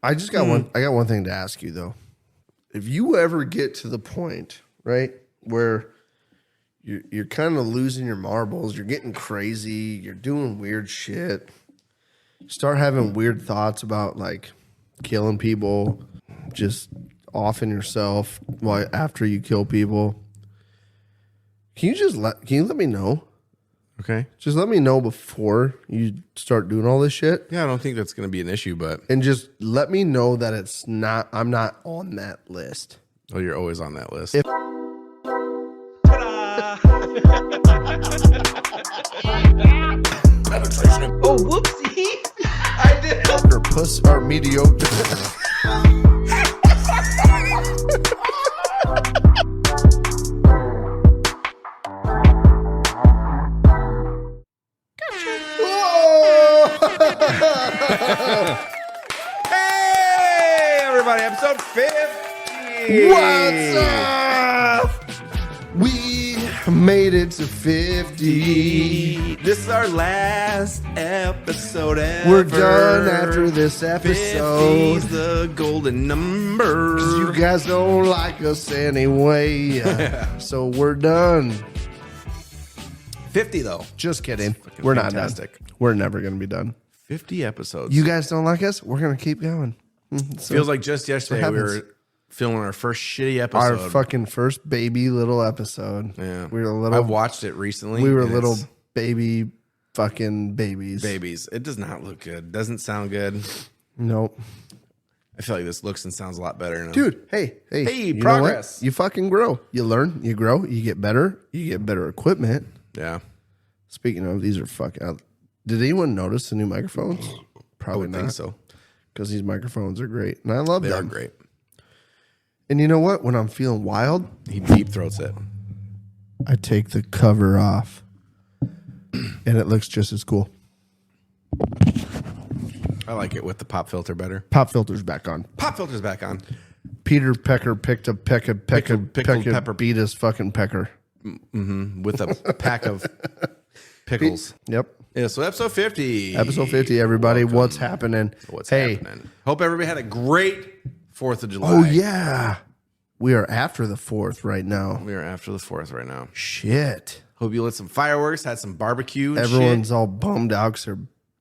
I just got one. I got one thing to ask you though. If you ever get to the point, right, where you're kind of losing your marbles, you're getting crazy, you're doing weird shit, start having weird thoughts about like killing people, just offing yourself after you kill people. Can you let me know? Okay. Just let me know before you start doing all this shit. Yeah, I don't think that's going to be an issue, but... And just let me know that I'm not on that list. Oh, you're always on that list. Oh, whoopsie. I did. Or puss or mediocre. Hey, everybody, episode 50. What's up? We made it to 50. This is our last episode ever. We're done after this episode. 50's the golden number. 'Cause you guys don't like us anyway. So we're done. 50, though. Just kidding. Fucking We're fantastic. not done. We're never going to be done. 50 episodes. You guys don't like us? We're going to keep going. So Feels like just yesterday we were filming our first shitty episode. our fucking first baby little episode. Yeah. We were little. I've watched it recently. We were and little it's baby fucking babies. babies. It does not look good. Doesn't sound good. Nope. I feel like this looks and sounds a lot better now. Dude, hey, Hey, you progress. know what? You fucking grow. You learn. You grow. You get better. You get better equipment. Yeah. Speaking of, these are fucking... Did anyone notice the new microphones? Probably I not. think so. Because these microphones are great. And I love They them. are great. And you know what? When I'm feeling wild, He deep throats it. I take the cover off. And it looks just as cool. I like it with the pop filter better. Pop filter's back on. Pop filter's back on. Peter Pecker picked a Pickled pepper. beat his fucking pecker. With a pack of pickles. Yep. Yeah, so episode 50. Episode 50, everybody. Welcome. What's happening? What's hey, happening? Hope everybody had a great 4th of July. Oh, yeah. We are after the 4th right now. We are after the 4th right now. Shit. Hope you lit some fireworks, had some barbecue and Everyone's shit. all bummed out because they're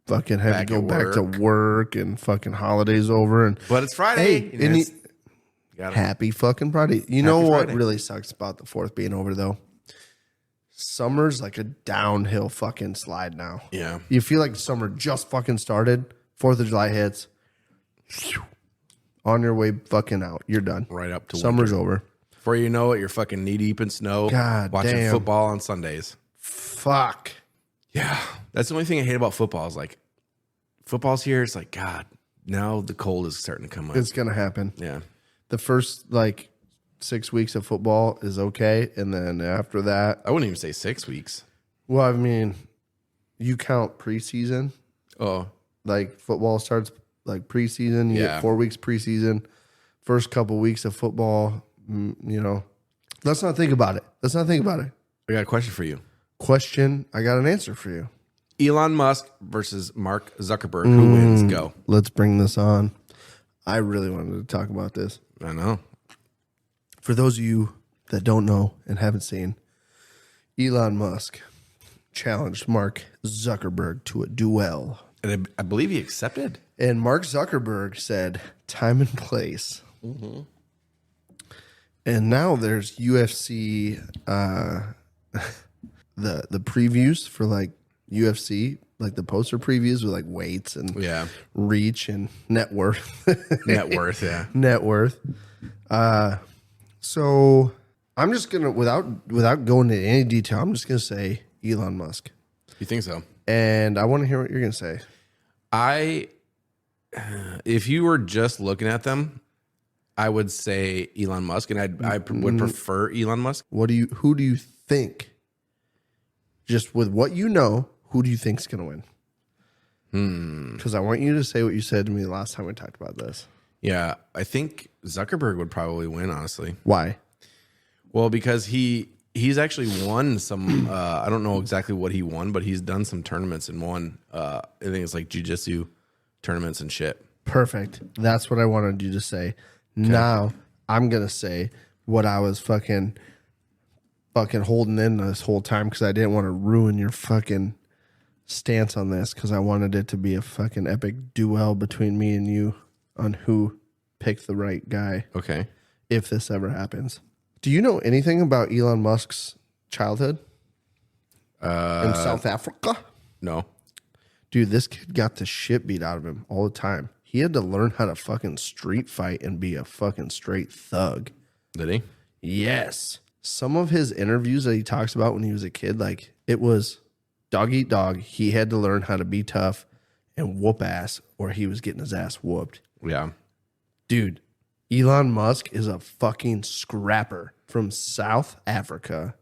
fucking having Back to go at back to work. work and fucking holidays over. And But it's Friday. Hey, and gotta- happy fucking Friday. You know Happy what Friday. really sucks about the 4th being over, though? Summer's like a downhill fucking slide now. Yeah. You feel like summer just fucking started. 4th of July hits. On your way fucking out. You're done. Right up to Summer's winter. over. Before you know it, you're fucking knee deep in snow. God watching damn. football on Sundays. Fuck. Yeah. That's the only thing I hate about football is like football's here. It's like, God, now the cold is starting to come up. It's going to happen. Yeah. The first, 6 weeks of football is okay. And then after that, I wouldn't even say 6 weeks. well, I mean, you count preseason. Oh, Like football starts preseason. You Yeah. get 4 weeks preseason. First couple weeks of football, let's not think about it. Let's not think about it. I got a question for you. Question. I got an answer for you. Elon Musk versus Mark Zuckerberg. Who wins? Go. Let's bring this on. I really wanted to talk about this. I know. For those of you that don't know and haven't seen, Elon Musk challenged Mark Zuckerberg to a duel. And I believe he accepted. And Mark Zuckerberg said, time and place. And now there's UFC, the previews for UFC, the poster previews with weights and Yeah. reach and net worth. Net worth, yeah. Net worth. So I'm just gonna without going into any detail, I'm just gonna say Elon Musk, You think so? and I want to hear what you're gonna say. If you were just looking at them, I would say Elon Musk, and I would prefer Elon Musk. Who do you think? Just with what you know, who do you think's gonna win? Because I want you to say what you said to me last time we talked about this. Yeah, I think Zuckerberg would probably win, honestly. Why? Well, because he's actually won some. I don't know exactly what he won, but he's done some tournaments and won. I think it's jiu-jitsu tournaments and shit. Perfect. That's what I wanted you to say. Okay. Now I'm going to say what I was fucking holding in this whole time because I didn't want to ruin your fucking stance on this because I wanted it to be a fucking epic duel between me and you on who picked the right guy. Okay. If this ever happens. Do you know anything about Elon Musk's childhood in South Africa? No. Dude, this kid got the shit beat out of him all the time. He had to learn how to fucking street fight and be a fucking straight thug. Did he? Yes. Some of his interviews that he talks about when he was a kid, like it was dog eat dog. He had to learn how to be tough and whoop ass or he was getting his ass whooped. Yeah. Dude, Elon Musk is a fucking scrapper from South Africa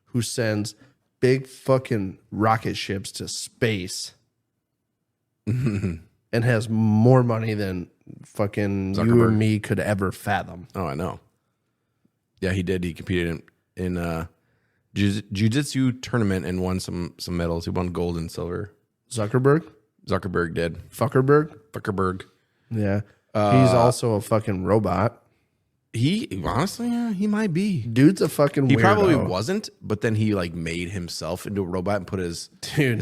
who sends big fucking rocket ships to space and has more money than fucking Zuckerberg. you and me could ever fathom. Oh, I know. Yeah, he did. He competed in jiu-jitsu tournament and won some medals. He won gold and silver. Zuckerberg? Zuckerberg did. Fuckerberg? Yeah. He's also a fucking robot. He honestly, yeah, he might be. Dude's a fucking He weirdo. probably wasn't, but then he like made himself into a robot and put his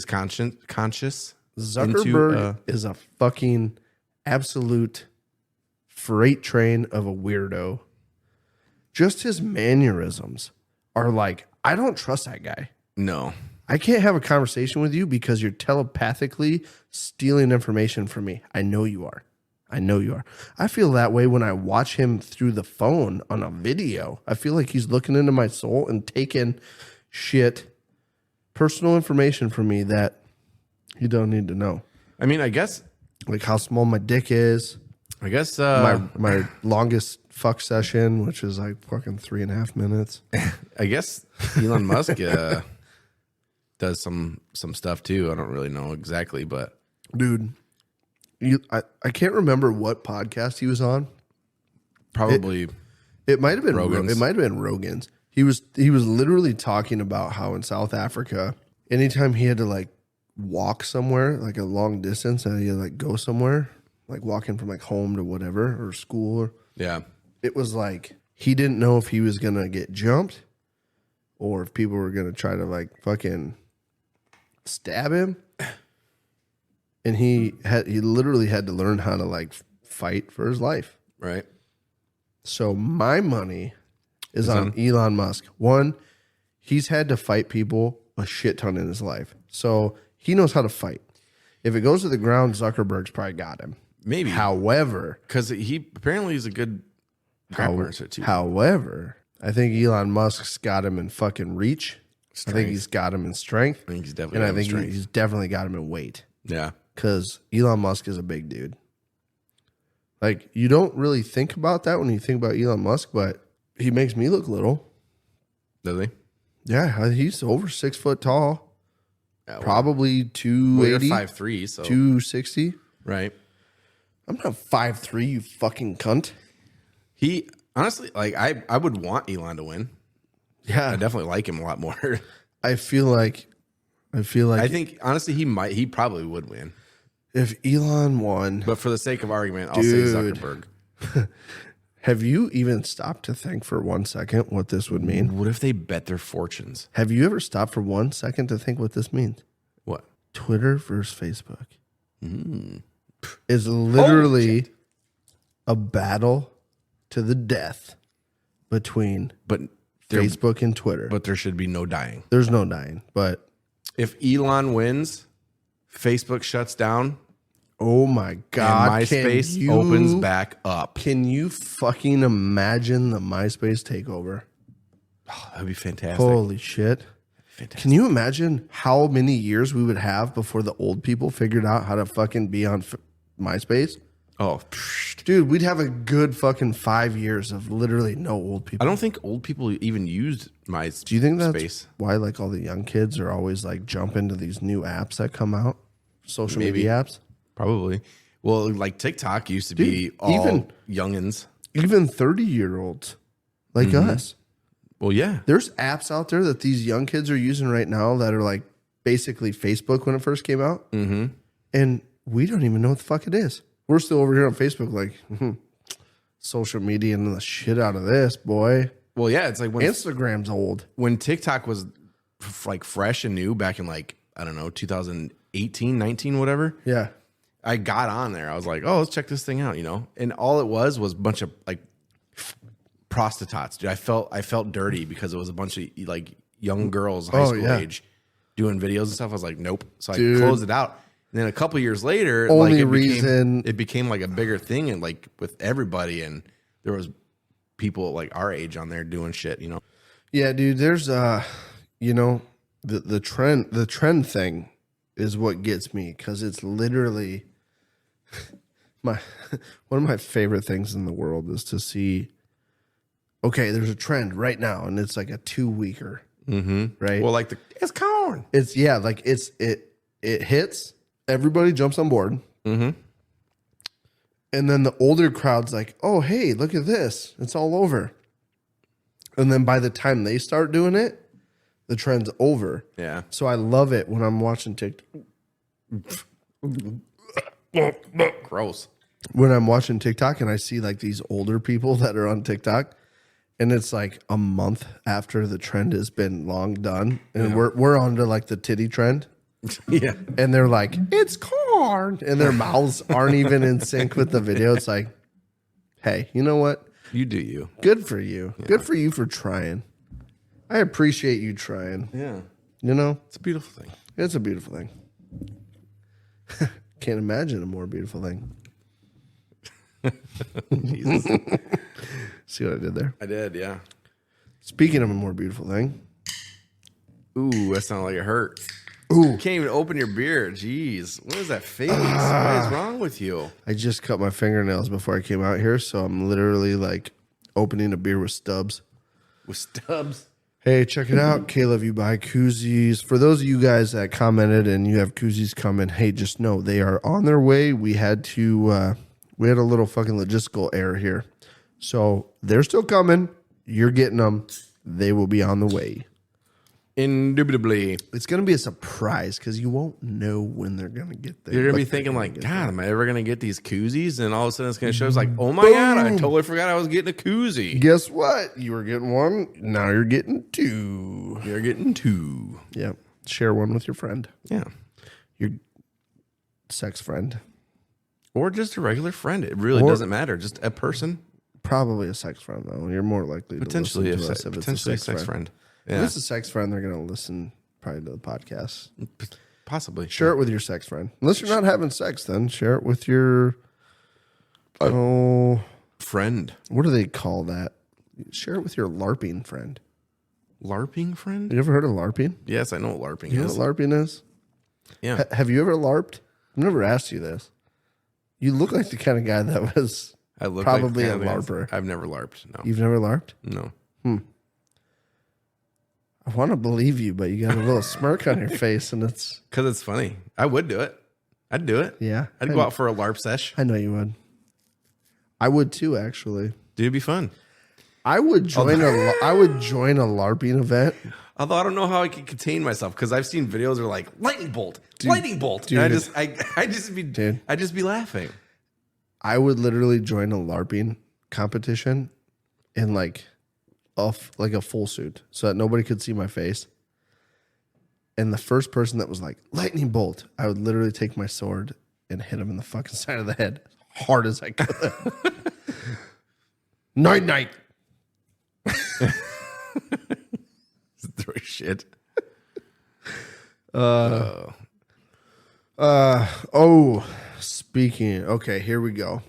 conscious. Zuckerberg is a fucking absolute freight train of a weirdo. Just his mannerisms are like, I don't trust that guy. No. I can't have a conversation with you because you're telepathically stealing information from me. I know you are. I feel that way when I watch him through the phone on a video. I feel like he's looking into my soul and taking shit, personal information from me that you don't need to know. I mean, I guess Like how small my dick is. I guess My longest fuck session, which is like fucking 3.5 minutes. I guess Elon Musk does some stuff too. I don't really know exactly, but Dude, I can't remember what podcast he was on. probably It might have been Rogan's. It might have been Rogan's. He was literally talking about how in South Africa, anytime he had to like walk somewhere, like a long distance, and he had to like go somewhere, like walking from like home to whatever or school, or yeah. it was like he didn't know if he was gonna get jumped or if people were gonna try to like fucking stab him. And he literally had to learn how to like fight for his life. Right. So my money is on Elon Musk. One, he's had to fight people a shit ton in his life. So he knows how to fight. If it goes to the ground, Zuckerberg's probably got him. Maybe. However, Because he apparently is a good practicer too. however, I think Elon Musk's got him in fucking reach. I think he's got him in strength. I think he's definitely And I got him in think strength. he's definitely got him in weight. Yeah. Because Elon Musk is a big dude. Like, you don't really think about that when you think about Elon Musk, but he makes me look little. Does he? Yeah, he's over 6 foot tall. Yeah, well, Probably you're 280, 5'3", so 260. right. I'm not 5'3", you fucking cunt. He honestly, like, I would want Elon to win. I Yeah, definitely like him a lot more. I feel like I think honestly he probably would win. if Elon won, But for the sake of argument, I'll say Dude. Zuckerberg. have you even stopped to think for 1 second what this would mean? What if they bet their fortunes? Have you ever stopped for 1 second to think what this means? What? Twitter versus Facebook is literally a battle to the death between But Facebook and Twitter. but there should be no dying. There's no dying. But If Elon wins, Facebook shuts down oh my God, and MySpace opens back up. Can you fucking imagine the MySpace takeover? Oh, that'd be fantastic. Holy shit. Fantastic. Can you imagine how many years we would have before the old people figured out how to fucking be on MySpace? Oh, Dude, we'd have a good fucking 5 years of literally no old people. I don't think old people even used MySpace. Do you think that's why like all the young kids are always like jump into these new apps that come out? Social media apps? Probably. Well, like TikTok used to be all even- youngins. Even 30-year-olds like us. Well, yeah. There's apps out there that these young kids are using right now that are like basically Facebook when it first came out. Mm-hmm. And we don't even know what the fuck it is. We're still over here on Facebook, like social media and the shit out of this, boy. Well, yeah, it's like Instagram's old. when TikTok was like fresh and new back in like, I don't know, 2018, 19, whatever. Yeah. I got on there. I was like, oh, let's check this thing out, you know? And all it was a bunch of like prostitutes, dude. I felt dirty because it was a bunch of like young girls, high school age, doing videos and stuff. I was like, nope. So I closed it out. And then a couple years later, it became like a bigger thing and like with everybody. And there was people like our age on there doing shit, you know? Yeah, dude, there's you know, the trend thing is what gets me, because it's literally one of my favorite things in the world is to see, okay, there's a trend right now and it's like a 2-weeker. Right? Well, like it's corn. It's like it hits, everybody jumps on board. And then the older crowd's like, oh, hey, look at this. It's all over. And then by the time they start doing it, the trend's over. Yeah. So I love it when I'm watching TikTok. Gross. When I'm watching TikTok and I see like these older people that are on TikTok, and it's like a month after the trend has been long done, and we're on to like the titty trend. Yeah. And they're like, it's corn. And their mouths aren't even in sync with the video. It's like, hey, you know what? You do you. Good for you. Yeah. Good for you for trying. I appreciate you trying. Yeah. You know? It's a beautiful thing. It's a beautiful thing. Can't imagine a more beautiful thing. Jesus. See what I did there? I did, yeah. Speaking of a more beautiful thing. Ooh, that sounded like it hurt. Ooh. You can't even open your beer. Jeez. What is that face? What is wrong with you? I just cut my fingernails before I came out here, so I'm literally like opening a beer with stubs. With stubs? Hey, check it out. KLYB koozies. For those of you guys that commented and you have koozies coming, hey, just know they are on their way. We had a little fucking logistical error here. So they're still coming. You're getting them. They will be on the way. Indubitably. It's going to be a surprise because you won't know when they're going to get there. You're going to be thinking like, God, am I ever going to get these koozies? And all of a sudden it's going to show us like, oh my God, I totally forgot I was getting a koozie. Guess what? You were getting one. Now you're getting two. You're getting two. Yep. Share one with your friend. Yeah. Your sex friend. Or just a regular friend. It really doesn't matter. Just a person. Probably a sex friend, though. You're more likely to listen to us if it's a sex friend. Yeah. If it's a sex friend, they're going to listen probably to the podcast. Possibly. Share it with your sex friend. Unless you're not having sex, then share it with your friend. What do they call that? Share it with your LARPing friend. LARPing friend? You ever heard of LARPing? Yes, I know what LARPing is. You know what LARPing is? Yeah. Have you ever LARPed? I've never asked you this. You look like the kind of guy that was probably a LARPer. I've never LARPed. No. You've never LARPed? No. I want to believe you, but you got a little smirk on your face, and it's because it's funny. I would do it. I'd do it. Yeah, I'd go out for a LARP sesh. I know you would. I would too, actually. Dude, it'd be fun. I would join I would join a LARPing event. Although I don't know how I could contain myself because I've seen videos that are like lightning bolt, lightning bolt. Dude, and I'd just be laughing. I would literally join a LARPing competition in like a full suit so that nobody could see my face. And the first person that was like lightning bolt, I would literally take my sword and hit him in the fucking side of the head as hard as I could. Night. Throw shit. Speaking. Okay, here we go.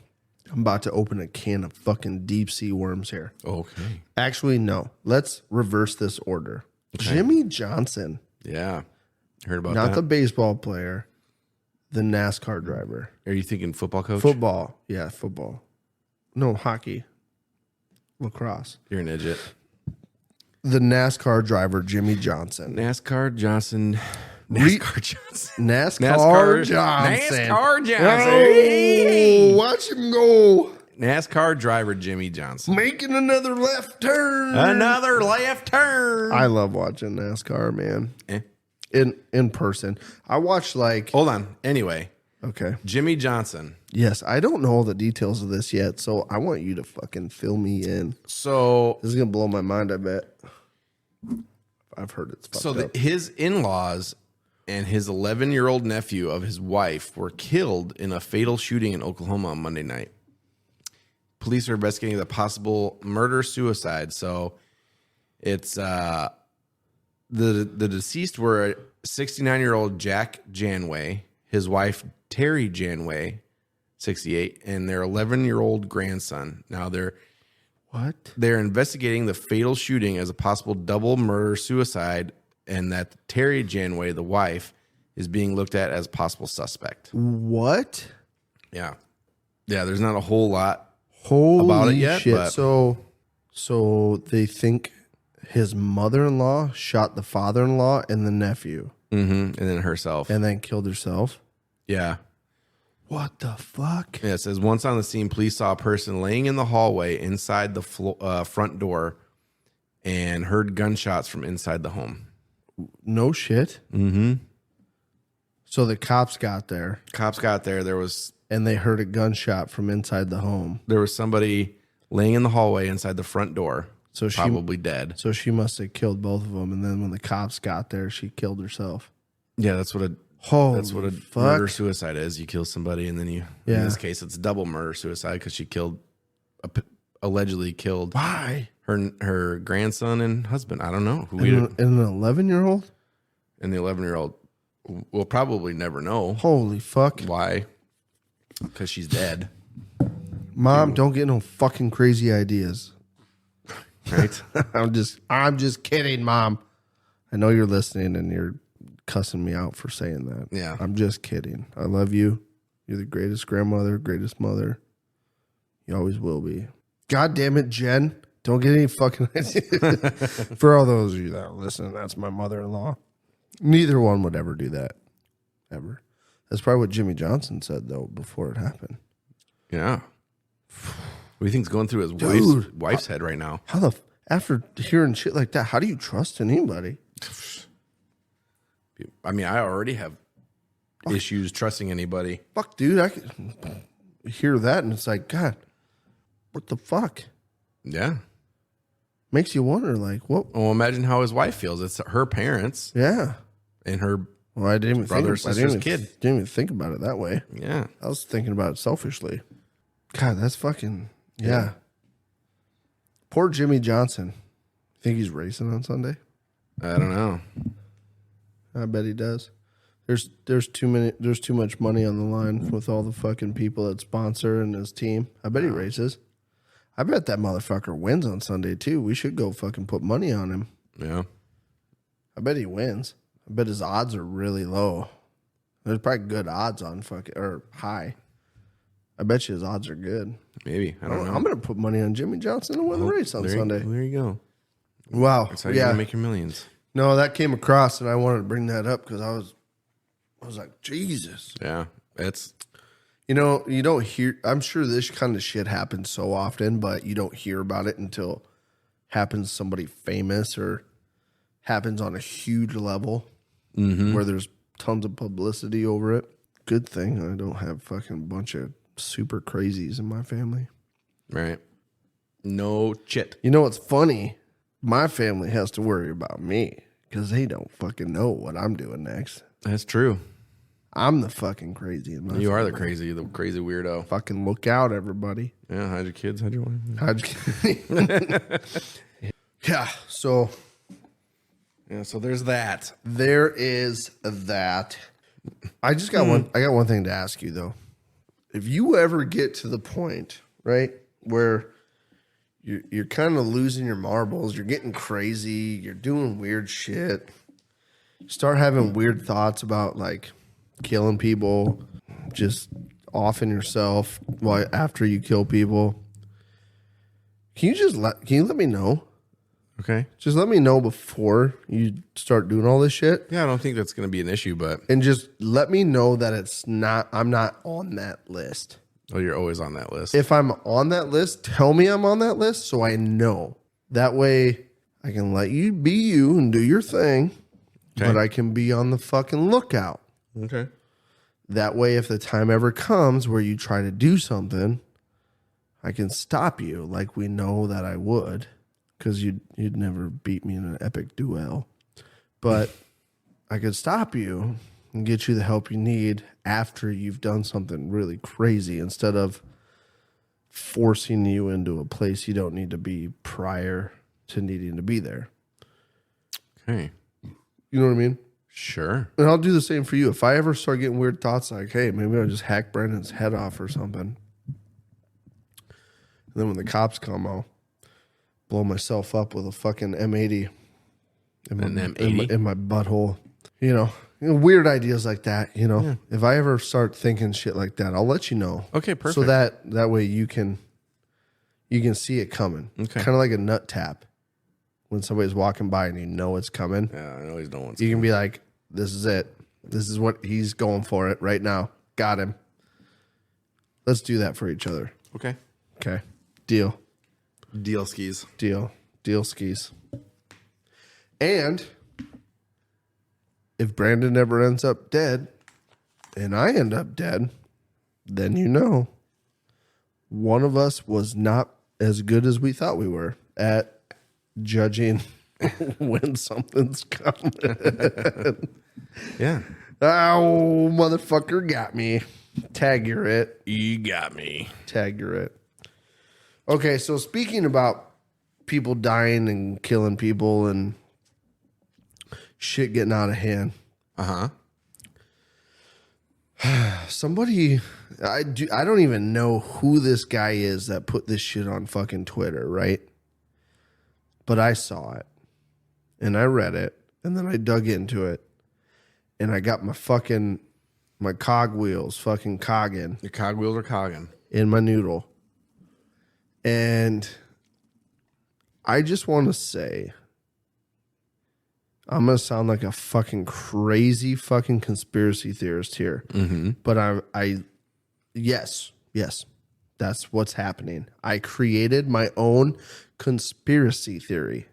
I'm about to open a can of fucking deep sea worms here. Okay. Actually, no. Let's reverse this order. Okay. Jimmy Johnson. Yeah. Heard about that. Not the the baseball player, the NASCAR driver. Are you thinking football coach? Football. Yeah, football. No, hockey. Lacrosse. You're an idiot. The NASCAR driver, Jimmy Johnson. NASCAR Johnson. NASCAR Johnson. Oh, watch him go. NASCAR driver Jimmy Johnson. Making another left turn. I love watching NASCAR, man. In person. I watched like... Hold on. Anyway, Okay. Jimmy Johnson. Yes, I don't know all the details of this yet, so I want you to fucking fill me in. So this is gonna blow my mind. I bet. I've heard it's fucked up. His in-laws and his 11-year-old nephew of his wife were killed in a fatal shooting in Oklahoma on Monday night. Police are investigating the possible murder-suicide. So it's the deceased were 69-year-old Jack Janway, his wife Terry Janway, 68, and their 11-year-old grandson. Now they're investigating the fatal shooting as a possible double murder-suicide, and that Terry Janway, the wife, is being looked at as a possible suspect. What? Yeah. Yeah, there's not a whole lot Holy about it yet. Shit. But So they think his mother-in-law shot the father-in-law and the nephew. and then herself. And then killed herself? Yeah. What the fuck? Yeah, it says once on the scene, police saw a person laying in the hallway inside the front door and heard gunshots from inside the home. No shit? Mm-hmm. So the cops got there. Cops got there. And they heard a gunshot from inside the home. There was somebody laying in the hallway inside the front door, so probably dead. So she must have killed both of them, and then when the cops got there, she killed herself. Yeah, that's what a murder-suicide is. You kill somebody, and then in this case, it's double murder-suicide because she allegedly killed Why? her grandson and husband. I don't know. And an 11-year-old? And the 11-year-old, we'll probably never know. Holy fuck. Why? Because she's dead. Mom, don't get no fucking crazy ideas. Right? I'm just kidding, Mom. I know you're listening and you're cussing me out for saying that. Yeah. I'm just kidding. I love you. You're the greatest grandmother, greatest mother. You always will be. God damn it, Jen. Don't get any fucking ideas. For all those of you that are listening, that's my mother-in-law. Neither one would ever do that. Ever. That's probably what Jimmy Johnson said, though, before it happened. Yeah. What do you think's going through his wife's head right now? After hearing shit like that, how do you trust anybody? I mean, I already have issues trusting anybody. Fuck, dude. I could hear that and it's like, God, what the fuck? Yeah. Makes you wonder, like, what? Well, imagine how his wife feels. It's her parents. Yeah. And her I didn't even brother or sister's kid. Didn't even think about it that way. Yeah. I was thinking about it selfishly. God, that's fucking, yeah. Poor Jimmy Johnson. Think he's racing on Sunday? I don't know. I bet he does. There's too much money on the line with all the fucking people that sponsor and his team. I bet he races. I bet that motherfucker wins on Sunday too. We should go fucking put money on him. Yeah. I bet he wins. I bet his odds are really low. There's probably good odds on fucking or high. I bet you his odds are good. Maybe. I don't know. I'm gonna put money on Jimmy Johnson to win the race on Sunday. There you go. Wow. That's how you're gonna make your millions. No, that came across and I wanted to bring that up because I was like, Jesus. Yeah. It's you don't hear I'm sure this kind of shit happens so often, but you don't hear about it until it happens to somebody famous or happens on a huge level where there's tons of publicity over it. Good thing I don't have fucking bunch of super crazies in my family. right. No shit. You know what's funny? My family has to worry about me because they don't fucking know what I'm doing next. That's true. I'm the fucking crazy in my You are the family. crazy weirdo. Fucking look out, everybody. Yeah, hide your kids, hide your wife. Yeah, so Yeah, so there's that. there is that. I just got one. I got one thing to ask you though. If you ever get to the point, right, where you're kind of losing your marbles, you're getting crazy, you're doing weird shit, you start having weird thoughts about like killing people, just offing yourself after you kill people. Can you let me know? Okay. Just let me know before you start doing all this shit. Yeah, I don't think that's going to be an issue, but And just let me know that I'm not on that list. you're always on that list. If I'm on that list, tell me I'm on that list so I know. That way I can let you be you and do your thing, Okay. but I can be on the fucking lookout. Okay. That way, if the time ever comes where you try to do something, I can stop you like we know that I would, because you'd never beat me in an epic duel. But I could stop you and get you the help you need after you've done something really crazy, instead of forcing you into a place you don't need to be prior to needing to be there. Okay. You know what I mean? Sure. And I'll do the same for you. If I ever start getting weird thoughts like, hey, maybe I'll just hack Brandon's head off or something. And then when the cops come, I'll blow myself up with a fucking M80 in my butthole. You know, weird ideas like that, you know. Yeah. If I ever start thinking shit like that, I'll let you know. Okay, perfect. So that way you can see it coming. Okay. Kind of like a nut tap. When somebody's walking by and you know it's coming. Yeah, I always know what's coming. You can be like, this is it. This is what he's going for it right now. Got him. Let's do that for each other. Okay. Okay. Deal. Deal skis. Deal skis. And if Brandon ever ends up dead and I end up dead, then you know one of us was not as good as we thought we were at judging when something's coming. Yeah. Oh, motherfucker got me. Tag your it. You got me. Tag your it. Okay, so speaking about people dying and killing people and shit getting out of hand. Uh-huh. Somebody, I don't even know who this guy is that put this shit on fucking Twitter, right? But I saw it and I read it and then I dug into it and I got my cogwheels fucking cogging. Your cogwheels are cogging. In my noodle. And I just want to say, I'm going to sound like a fucking crazy fucking conspiracy theorist here. Mm-hmm. But yes, that's what's happening. I created my own conspiracy theory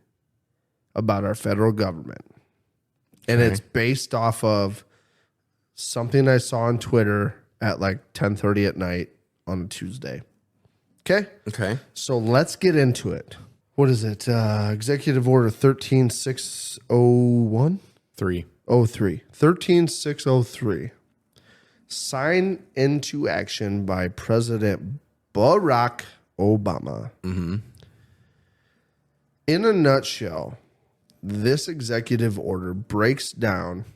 about our federal government. And it's based off of something I saw on Twitter at like 10:30 at night on a Tuesday. Okay? Okay. So let's get into it. What is it? Executive Order 13601? 03. 13603. Signed into action by President Barack Obama. Mm-hmm. In a nutshell, this executive order breaks down,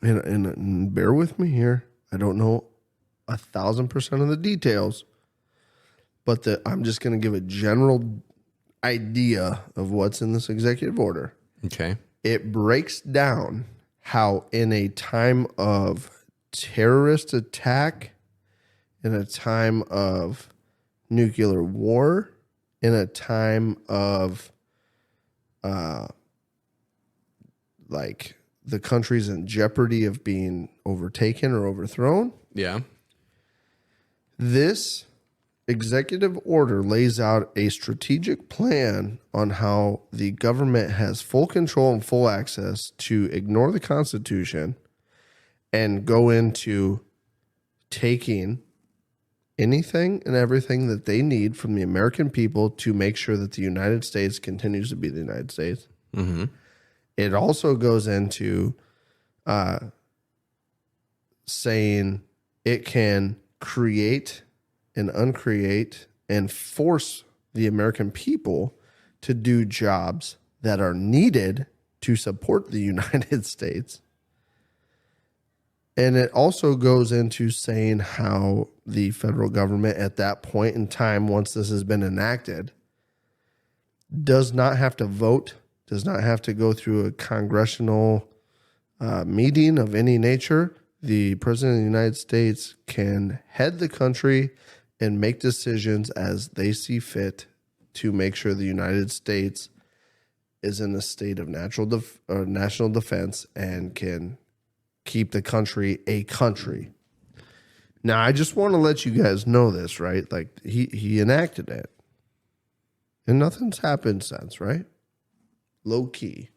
and bear with me here, I don't know 1,000% of the details, but I'm just going to give a general idea of what's in this executive order. Okay. It breaks down how in a time of terrorist attack, in a time of nuclear war, in a time of like the country's in jeopardy of being overtaken or overthrown. Yeah. This executive order lays out a strategic plan on how the government has full control and full access to ignore the Constitution and go into taking anything and everything that they need from the American people to make sure that the United States continues to be the United States. Mm-hmm. It also goes into saying it can create and uncreate and force the American people to do jobs that are needed to support the United States. And it also goes into saying how the federal government at that point in time, once this has been enacted, does not have to vote, does not have to go through a congressional meeting of any nature. The President of the United States can head the country and make decisions as they see fit to make sure the United States is in a state of national defense and can keep the country a country. Now, I just want to let you guys know this, right? Like, he enacted it. And nothing's happened since, right? Low key.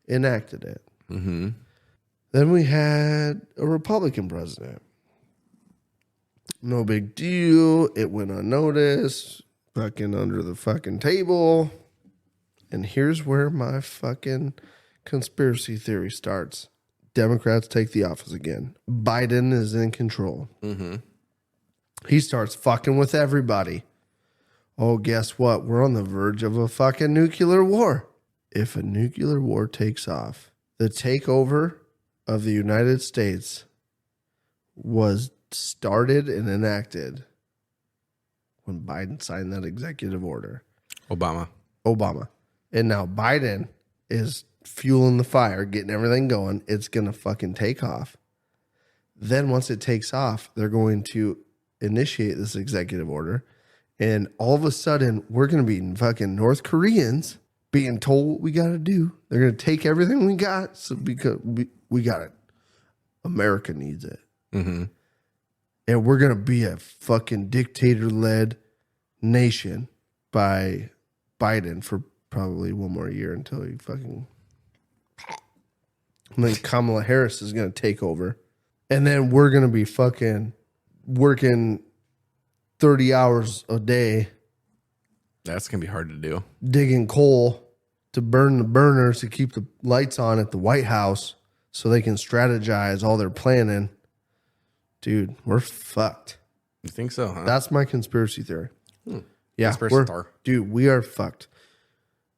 Enacted it. Mm-hmm. Then we had a Republican president. No big deal. It went unnoticed. Fucking under the fucking table. And here's where my fucking conspiracy theory starts. Democrats take the office again. Biden is in control. Mm-hmm. He starts fucking with everybody. Oh, guess what? We're on the verge of a fucking nuclear war. If a nuclear war takes off, the takeover of the United States was started and enacted when Biden signed that executive order. Obama. And now Biden is fueling the fire, getting everything going. It's going to fucking take off. Then once it takes off, they're going to initiate this executive order. And all of a sudden, we're going to be fucking North Koreans being told what we got to do. They're going to take everything we got because we got it. America needs it. Mm-hmm. And we're going to be a fucking dictator-led nation by Biden for probably one more year until he fucking... And then Kamala Harris is going to take over. And then we're going to be fucking working 30 hours a day. That's going to be hard to do. Digging coal to burn the burners to keep the lights on at the White House so they can strategize all their planning. Dude, we're fucked. You think so, huh? That's my conspiracy theory. Yeah, Conspiracy star. dude, we are fucked.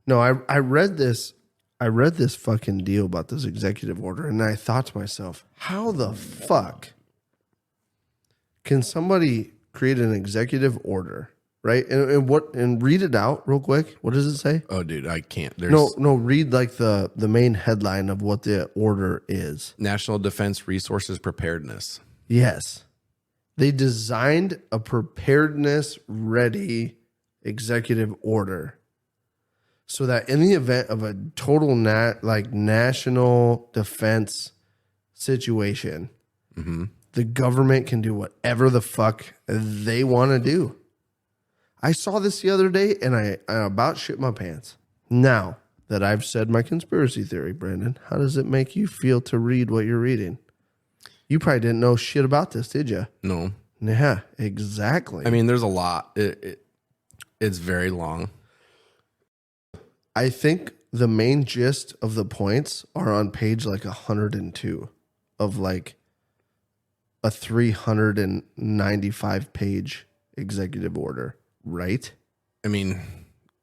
No, I read this. I read this fucking deal about this executive order, and I thought to myself, how the fuck can somebody create an executive order, right? And read it out real quick. What does it say? Oh, dude, I can't. There's No, read like the main headline of what the order is. National Defense Resources Preparedness. Yes. They designed a preparedness ready executive order so that in the event of a total national defense situation, the government can do whatever the fuck they want to do. I saw this the other day and I about shit my pants. Now that I've said my conspiracy theory, Brandon, how does it make you feel to read what you're reading? You probably didn't know shit about this, did you? No. Yeah, exactly. I mean, there's a lot. It's very long. I think the main gist of the points are on page like 102 of like a 395 page executive order, right? I mean,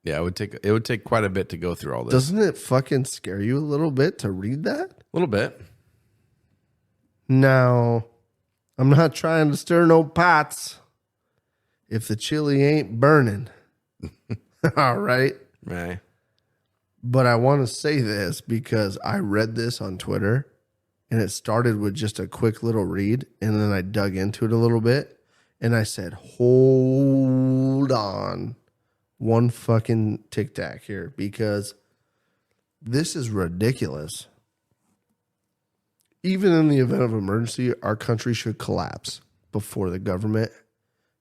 yeah, it would take quite a bit to go through all this. Doesn't it fucking scare you a little bit to read that? A little bit. Now, I'm not trying to stir no pots if the chili ain't burning. All right. Right. But I want to say this because I read this on Twitter and it started with just a quick little read. And then I dug into it a little bit and I said, hold on one fucking tic tac here because this is ridiculous. Even in the event of emergency, our country should collapse before the government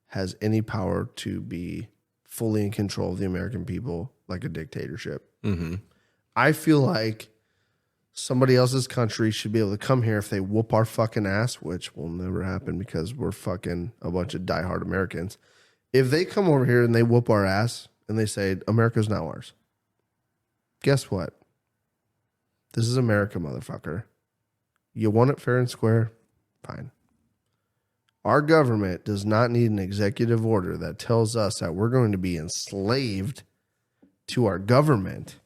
has any power to be fully in control of the American people like a dictatorship. Mm-hmm. I feel like somebody else's country should be able to come here if they whoop our fucking ass, which will never happen because we're fucking a bunch of diehard Americans. If they come over here and they whoop our ass and they say, America's not ours. Guess what? This is America, motherfucker. You want it fair and square? Fine. Our government does not need an executive order that tells us that we're going to be enslaved to our government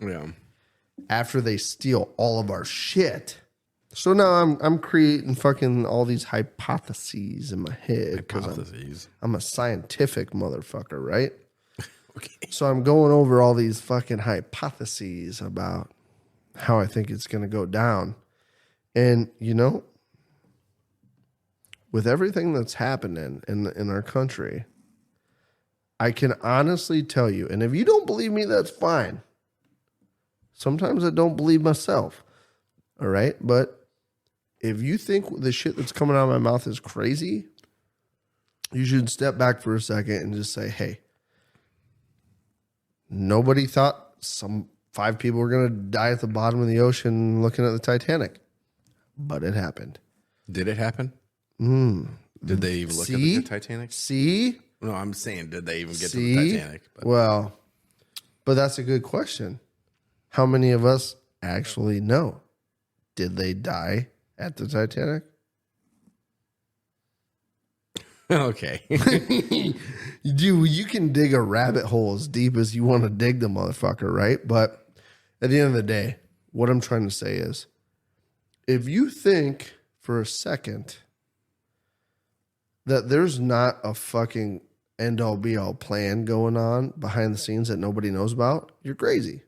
after they steal all of our shit. So now I'm creating fucking all these hypotheses in my head. Hypotheses. I'm a scientific motherfucker, right? Okay. So I'm going over all these fucking hypotheses about how I think it's going to go down. And, you know, with everything that's happening in our country, I can honestly tell you, and if you don't believe me, that's fine. Sometimes I don't believe myself. All right. But if you think the shit that's coming out of my mouth is crazy, you should step back for a second and just say, hey, nobody thought 5 people were going to die at the bottom of the ocean looking at the Titanic. but it happened. Did it happen? Did they even look at the Titanic? See? No, I'm saying, did they even get to the Titanic? Well, but that's a good question. How many of us actually know? Did they die at the Titanic? Okay. Dude, you can dig a rabbit hole as deep as you want to dig the motherfucker, right? But at the end of the day, what I'm trying to say is, if you think for a second that there's not a fucking end-all be-all plan going on behind the scenes that nobody knows about, you're crazy.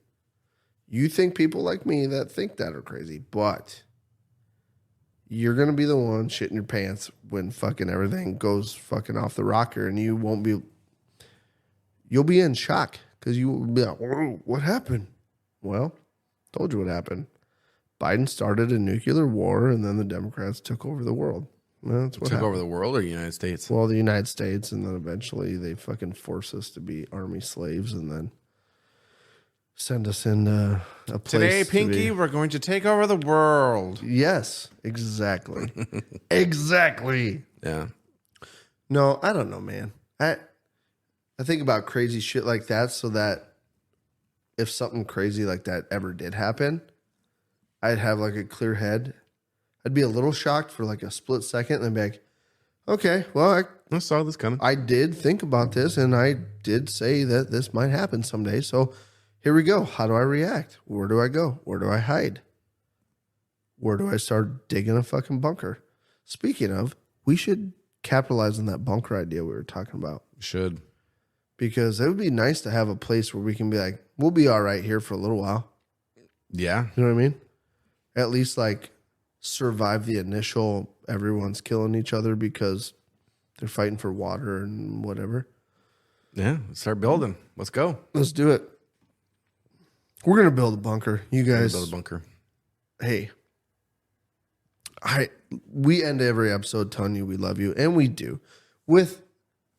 You think people like me that think that are crazy, but you're going to be the one shitting your pants when fucking everything goes fucking off the rocker, and you'll be in shock because you will be like, whoa, what happened? Well, told you what happened. Biden started a nuclear war, and then the Democrats took over the world. Well, that's what Took happened. over the world or the United States? Well, the United States, and then eventually they fucking force us to be army slaves, and then send us into a place. Today, Pinky, we're going to take over the world. Yes, exactly. Exactly. Yeah. No, I don't know, man. I think about crazy shit like that so that if something crazy like that ever did happen, I'd have like a clear head. I'd be a little shocked for like a split second and then be like, okay, well, I saw this coming. I did think about this and I did say that this might happen someday. So here we go. How do I react? Where do I go? Where do I hide? Where do I start digging a fucking bunker? Speaking of, we should capitalize on that bunker idea we were talking about. Should. Because it would be nice to have a place where we can be like, we'll be all right here for a little while. Yeah. You know what I mean? At least like survive the initial everyone's killing each other because they're fighting for water and whatever. Yeah. Let's start building. Let's go. Let's do it. We're going to build a bunker. You guys. Build a bunker. Hey, we end every episode telling you we love you, and we do with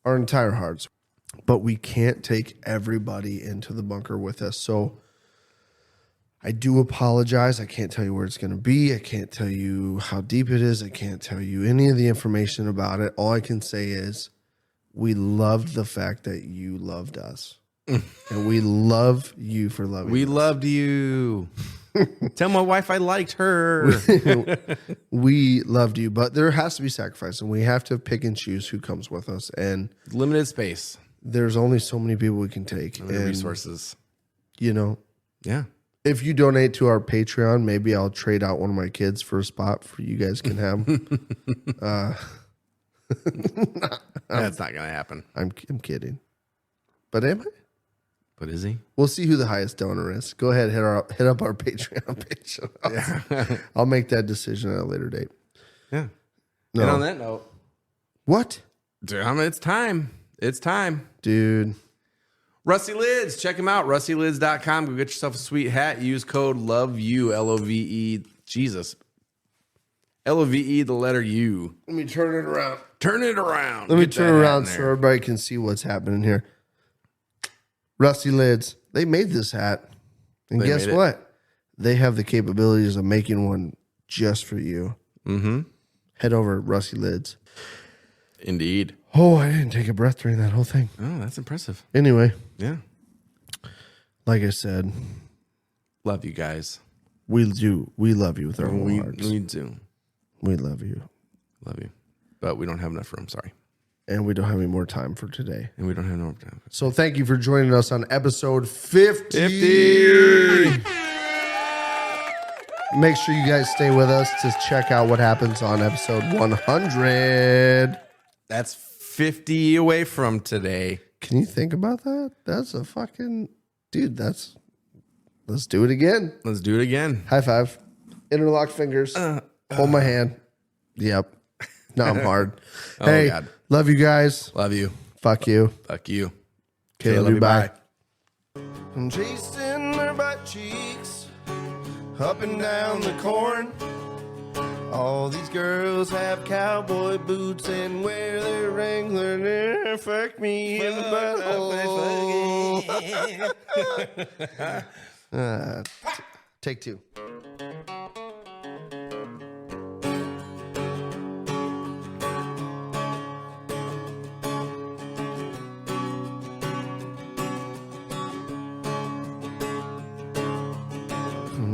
our entire hearts, but we can't take everybody into the bunker with us. So I do apologize. I can't tell you where it's going to be. I can't tell you how deep it is. I can't tell you any of the information about it. All I can say is we loved the fact that you loved us. And we love you for loving We us. loved you. Tell my wife I liked her. We loved you, but there has to be sacrifice, and we have to pick and choose who comes with us. And Limited space. there's only so many people we can take. Limited And, resources. you know, Yeah. if you donate to our Patreon, maybe I'll trade out one of my kids for a spot for you guys can have. That's not going to happen. I'm kidding. But am I? But is he? We'll see who the highest donor is. Go ahead, hit up our Patreon page. I'll make that decision at a later date. Yeah. No. And on that note, What? dude, it's time. It's time. Dude. Rusty Lids. Check him out. RustyLids.com. Go get yourself a sweet hat. Use code LOVEYOU. LOVE. Jesus. LOVE, the letter U. Let me turn it around. Turn it around. Let me Get turn that hat around in so there. everybody can see what's happening here. Rusty Lids. They made this hat. And They guess made it. what? They have the capabilities of making one just for you. Mm-hmm. Head over to Rusty Lids. Indeed. Oh, I didn't take a breath during that whole thing. Oh, that's impressive. Anyway, Yeah. like I said, Love you guys. we do. We love you with our whole hearts. We do. We love you. Love you. But we don't have enough room. Sorry. And we don't have any more time for today. And we don't have enough time. So thank you for joining us on episode 50. 50. Make sure you guys stay with us to check out what happens on episode 100. That's 50 away from today. Can you think about that? That's a fucking... Dude, let's do it again. Let's do it again. High five. Interlock fingers. Hold my hand. Yep. No, I'm hard. Hey, God. love you guys. Love you. Fuck you. Fuck you. KLYB. I'm chasing her butt cheeks up and down the corn. All these girls have cowboy boots and wear their Wrangler. Fuck me in the butthole. Take two.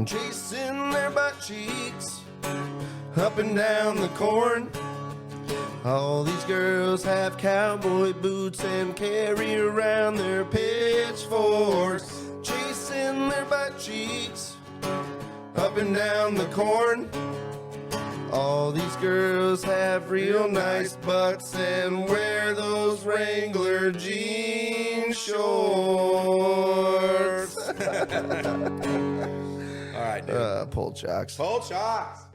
chasing their butt cheeks up and down the corn. All these girls have cowboy boots and carry around their pitchforks, chasing their butt cheeks up and down the corn. All these girls have real nice butts and wear those Wrangler jean shorts. All right, dude. Pull chocks. Pull shots.